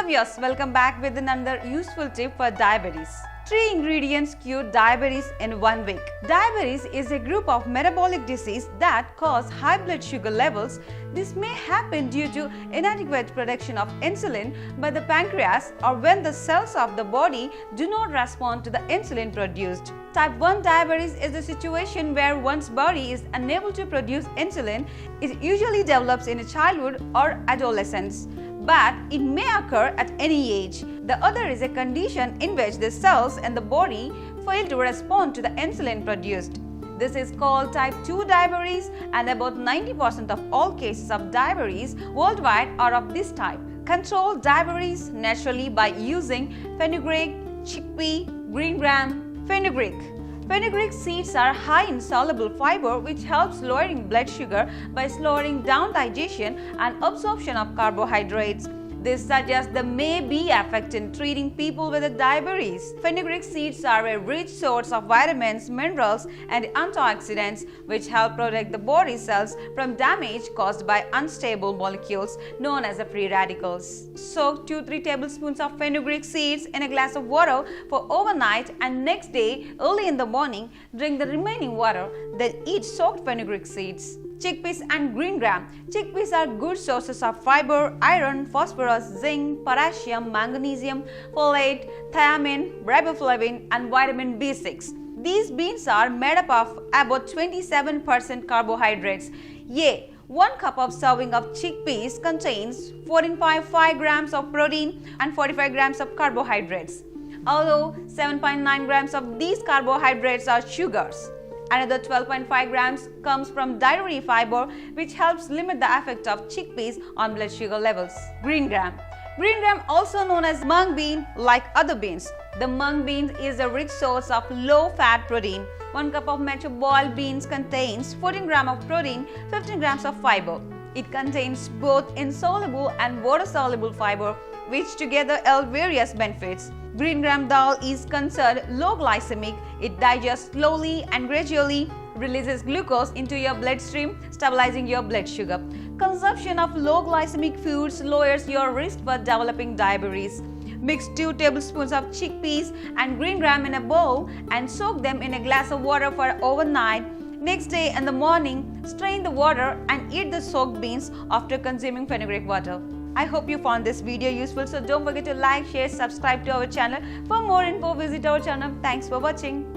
viewers, welcome back with another useful tip for diabetes. 3 ingredients cure diabetes in 1 week. Diabetes is a group of metabolic disease that cause high blood sugar levels. This may happen due to inadequate production of insulin by the pancreas or when the cells of the body do not respond to the insulin produced. Type 1 diabetes is a situation where one's body is unable to produce insulin. It usually develops in childhood or adolescence, but it may occur at any age. The other is a condition in which the cells in the body fail to respond to the insulin produced. This is called type 2 diabetes, and about 90% of all cases of diabetes worldwide are of this type. Control diabetes naturally by using fenugreek, chickpea, green gram. Fenugreek seeds are high in soluble fiber, which helps lowering blood sugar by slowing down digestion and absorption of carbohydrates. This suggests they may be effective in treating people with diabetes. Fenugreek seeds are a rich source of vitamins, minerals, and antioxidants which help protect the body cells from damage caused by unstable molecules known as free radicals. Soak 2-3 tablespoons of fenugreek seeds in a glass of water for overnight, and next day, early in the morning, drink the remaining water, then eat soaked fenugreek seeds. Chickpeas and green gram. Chickpeas are good sources of fiber, iron, phosphorus, zinc, potassium, magnesium, folate, thiamine, riboflavin, and vitamin B6. These beans are made up of about 27% carbohydrates. 1 cup of serving of chickpeas contains 14.5 grams of protein and 45 grams of carbohydrates, although 7.9 grams of these carbohydrates are sugars. Another 12.5 grams comes from dietary fiber, which helps limit the effect of chickpeas on blood sugar levels. Green gram. Green gram, also known as mung bean, like other beans. The mung bean is a rich source of low-fat protein. 1 cup of mature boiled beans contains 14 grams of protein, 15 grams of fiber. It contains both insoluble and water-soluble fiber, which together yield various benefits. Green gram dal is considered low glycemic. It digests slowly and gradually releases glucose into your bloodstream, stabilizing your blood sugar. Consumption of low glycemic foods lowers your risk for developing diabetes. Mix 2 tablespoons of chickpeas and green gram in a bowl and soak them in a glass of water for overnight. Next day in the morning, strain the water and eat the soaked beans after consuming fenugreek water. I hope you found this video useful, so don't forget to like, share, subscribe to our channel. For more info, visit our channel. Thanks for watching.